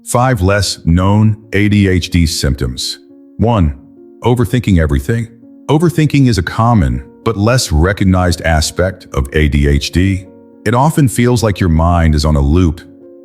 5 less known ADHD symptoms. 1. Overthinking everything. Overthinking is a common but less recognized aspect of ADHD. It often feels like your mind is on a loop,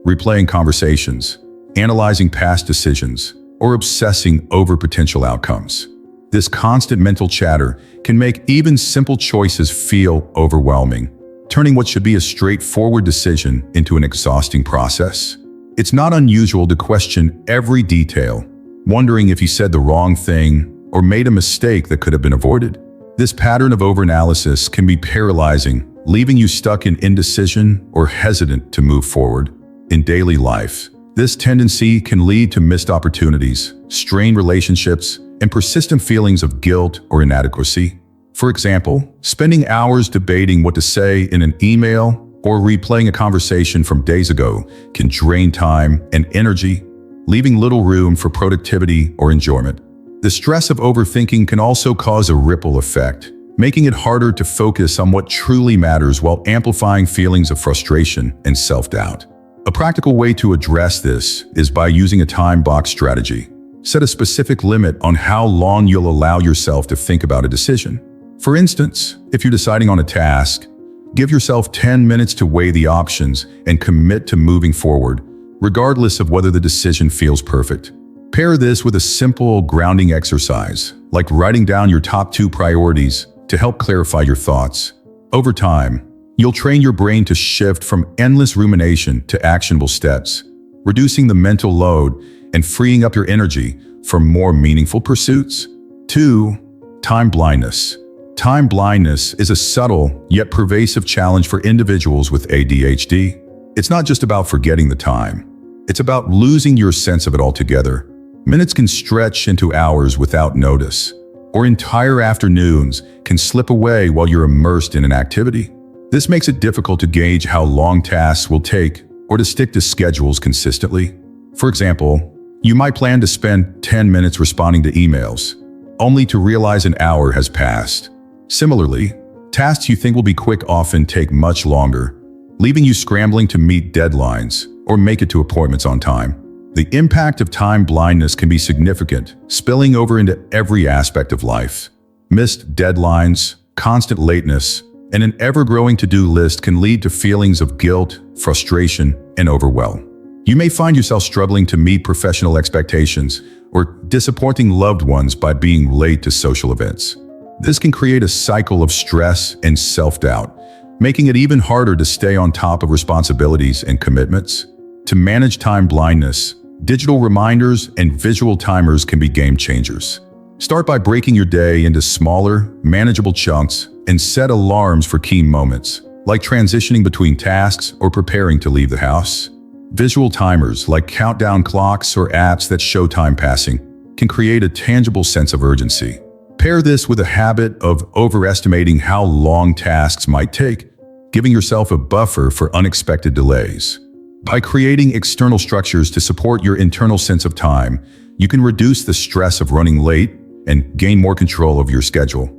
replaying conversations, analyzing past decisions, or obsessing over potential outcomes. This constant mental chatter can make even simple choices feel overwhelming, turning what should be a straightforward decision into an exhausting process. It's not unusual to question every detail, wondering if you said the wrong thing or made a mistake that could have been avoided. This pattern of overanalysis can be paralyzing, leaving you stuck in indecision or hesitant to move forward. In daily life, this tendency can lead to missed opportunities, strained relationships, and persistent feelings of guilt or inadequacy. For example, spending hours debating what to say in an email or replaying a conversation from days ago can drain time and energy, leaving little room for productivity or enjoyment. The stress of overthinking can also cause a ripple effect, making it harder to focus on what truly matters while amplifying feelings of frustration and self-doubt. A practical way to address this is by using a time box strategy. Set a specific limit on how long you'll allow yourself to think about a decision. For instance, if you're deciding on a task, give yourself 10 minutes to weigh the options and commit to moving forward, regardless of whether the decision feels perfect. Pair this with a simple grounding exercise, like writing down your top 2 priorities to help clarify your thoughts. Over time, you'll train your brain to shift from endless rumination to actionable steps, reducing the mental load and freeing up your energy for more meaningful pursuits. 2. Time blindness. Time blindness is a subtle yet pervasive challenge for individuals with ADHD. It's not just about forgetting the time. It's about losing your sense of it altogether. Minutes can stretch into hours without notice, or entire afternoons can slip away while you're immersed in an activity. This makes it difficult to gauge how long tasks will take or to stick to schedules consistently. For example, you might plan to spend 10 minutes responding to emails, only to realize an hour has passed. Similarly, tasks you think will be quick often take much longer, leaving you scrambling to meet deadlines or make it to appointments on time. The impact of time blindness can be significant, spilling over into every aspect of life. Missed deadlines, constant lateness, and an ever-growing to-do list can lead to feelings of guilt, frustration, and overwhelm. You may find yourself struggling to meet professional expectations or disappointing loved ones by being late to social events. This can create a cycle of stress and self-doubt, making it even harder to stay on top of responsibilities and commitments. To manage time blindness, digital reminders and visual timers can be game changers. Start by breaking your day into smaller, manageable chunks and set alarms for key moments, like transitioning between tasks or preparing to leave the house. Visual timers, like countdown clocks or apps that show time passing, can create a tangible sense of urgency. Pair this with a habit of overestimating how long tasks might take, giving yourself a buffer for unexpected delays. By creating external structures to support your internal sense of time, you can reduce the stress of running late and gain more control of your schedule.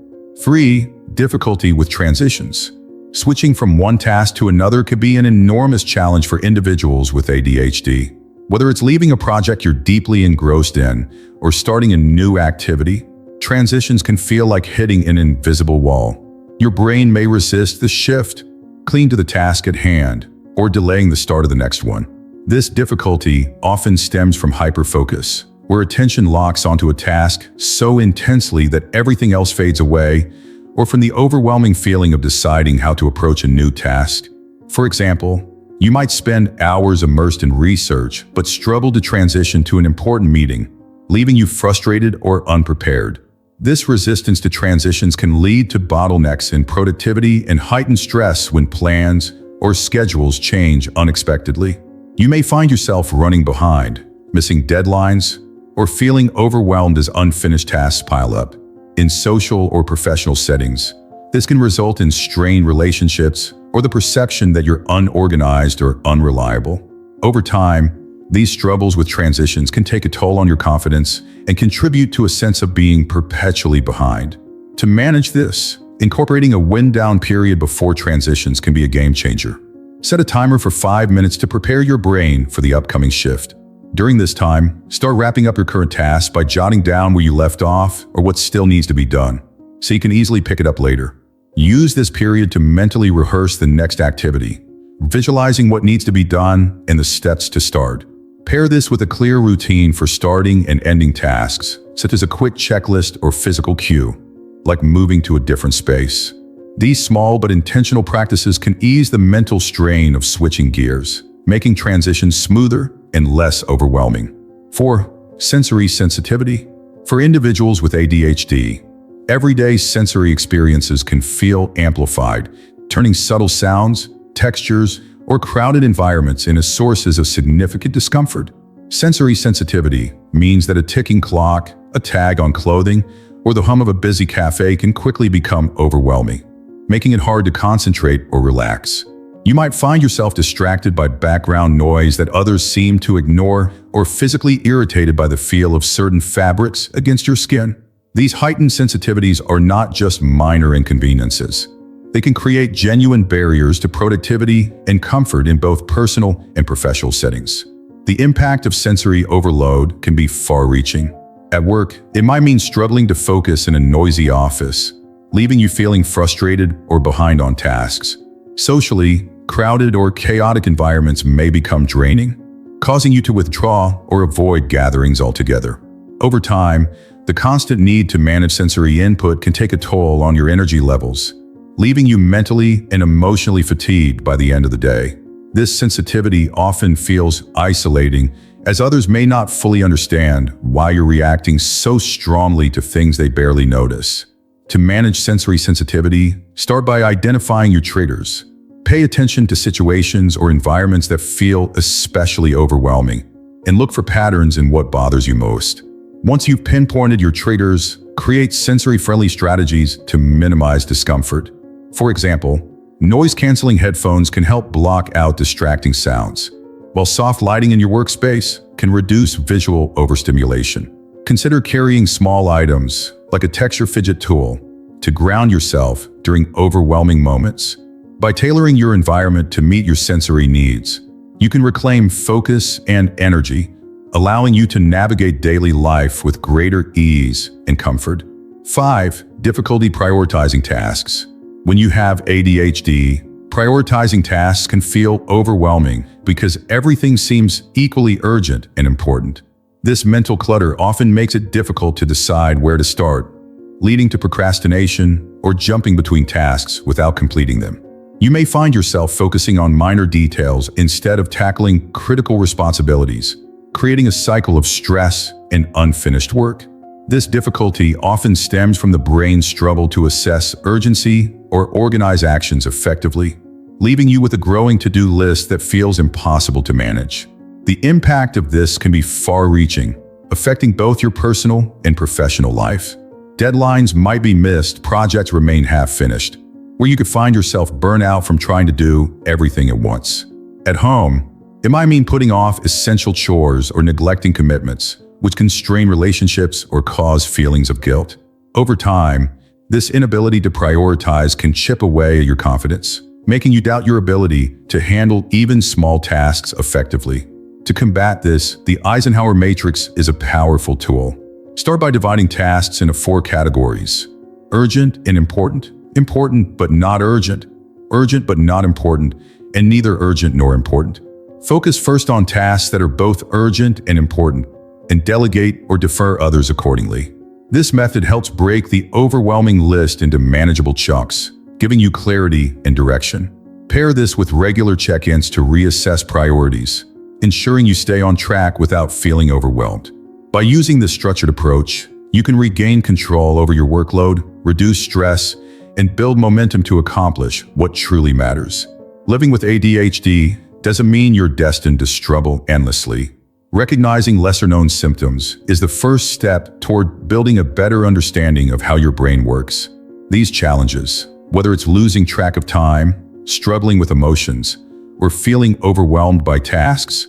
3. Difficulty with transitions. Switching from one task to another could be an enormous challenge for individuals with ADHD. Whether it's leaving a project you're deeply engrossed in or starting a new activity, transitions can feel like hitting an invisible wall. Your brain may resist the shift, cling to the task at hand, or delaying the start of the next one. This difficulty often stems from hyperfocus, where attention locks onto a task so intensely that everything else fades away, or from the overwhelming feeling of deciding how to approach a new task. For example, you might spend hours immersed in research but struggle to transition to an important meeting, leaving you frustrated or unprepared. This resistance to transitions can lead to bottlenecks in productivity and heightened stress when plans or schedules change unexpectedly. You may find yourself running behind, missing deadlines, or feeling overwhelmed as unfinished tasks pile up. In social or professional settings, this can result in strained relationships or the perception that you're unorganized or unreliable. Over time, these struggles with transitions can take a toll on your confidence and contribute to a sense of being perpetually behind. To manage this, incorporating a wind-down period before transitions can be a game changer. Set a timer for 5 minutes to prepare your brain for the upcoming shift. During this time, start wrapping up your current tasks by jotting down where you left off or what still needs to be done, so you can easily pick it up later. Use this period to mentally rehearse the next activity, visualizing what needs to be done and the steps to start. Pair this with a clear routine for starting and ending tasks, such as a quick checklist or physical cue, like moving to a different space. These small but intentional practices can ease the mental strain of switching gears, making transitions smoother and less overwhelming. 4. Sensory sensitivity. For individuals with ADHD, everyday sensory experiences can feel amplified, turning subtle sounds, textures, or crowded environments into sources of significant discomfort. Sensory sensitivity means that a ticking clock, a tag on clothing, or the hum of a busy cafe can quickly become overwhelming, making it hard to concentrate or relax. You might find yourself distracted by background noise that others seem to ignore, or physically irritated by the feel of certain fabrics against your skin. These heightened sensitivities are not just minor inconveniences. They can create genuine barriers to productivity and comfort in both personal and professional settings. The impact of sensory overload can be far-reaching. At work, it might mean struggling to focus in a noisy office, leaving you feeling frustrated or behind on tasks. Socially, crowded or chaotic environments may become draining, causing you to withdraw or avoid gatherings altogether. Over time, the constant need to manage sensory input can take a toll on your energy levels, leaving you mentally and emotionally fatigued by the end of the day. This sensitivity often feels isolating, as others may not fully understand why you're reacting so strongly to things they barely notice. To manage sensory sensitivity, start by identifying your triggers. Pay attention to situations or environments that feel especially overwhelming, and look for patterns in what bothers you most. Once you've pinpointed your triggers, create sensory-friendly strategies to minimize discomfort. For example, noise-canceling headphones can help block out distracting sounds, while soft lighting in your workspace can reduce visual overstimulation. Consider carrying small items, like a texture fidget tool, to ground yourself during overwhelming moments. By tailoring your environment to meet your sensory needs, you can reclaim focus and energy, allowing you to navigate daily life with greater ease and comfort. 5. Difficulty prioritizing tasks. When you have ADHD, prioritizing tasks can feel overwhelming because everything seems equally urgent and important. This mental clutter often makes it difficult to decide where to start, leading to procrastination or jumping between tasks without completing them. You may find yourself focusing on minor details instead of tackling critical responsibilities, creating a cycle of stress and unfinished work. This difficulty often stems from the brain's struggle to assess urgency or organize actions effectively, leaving you with a growing to-do list that feels impossible to manage. The impact of this can be far-reaching, affecting both your personal and professional life. Deadlines might be missed, projects remain half-finished, where you could find yourself burnt out from trying to do everything at once. At home, it might mean putting off essential chores or neglecting commitments, which can strain relationships or cause feelings of guilt. Over time, this inability to prioritize can chip away at your confidence, making you doubt your ability to handle even small tasks effectively. To combat this, the Eisenhower matrix is a powerful tool. Start by dividing tasks into 4 categories: urgent and important, important but not urgent, urgent but not important, and neither urgent nor important. Focus first on tasks that are both urgent and important, and delegate or defer others accordingly. This method helps break the overwhelming list into manageable chunks, giving you clarity and direction. Pair this with regular check-ins to reassess priorities, ensuring you stay on track without feeling overwhelmed. By using this structured approach, you can regain control over your workload, reduce stress, and build momentum to accomplish what truly matters. Living with ADHD doesn't mean you're destined to struggle endlessly. Recognizing lesser-known symptoms is the first step toward building a better understanding of how your brain works. These challenges, whether it's losing track of time, struggling with emotions, or feeling overwhelmed by tasks,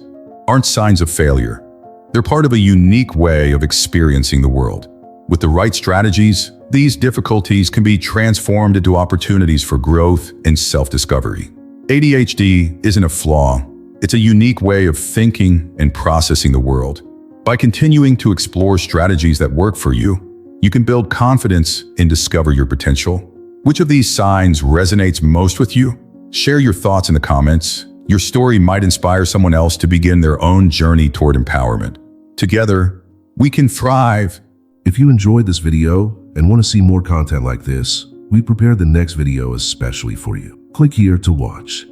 aren't signs of failure. They're part of a unique way of experiencing the world. With the right strategies, these difficulties can be transformed into opportunities for growth and self-discovery. ADHD isn't a flaw, It's a unique way of thinking and processing the world. By continuing to explore strategies that work for you, you can build confidence and discover your potential. Which of these signs resonates most with you? Share your thoughts in the comments. Your story might inspire someone else to begin their own journey toward empowerment. Together, we can thrive. If you enjoyed this video and want to see more content like this, we prepared the next video especially for you. Click here to watch.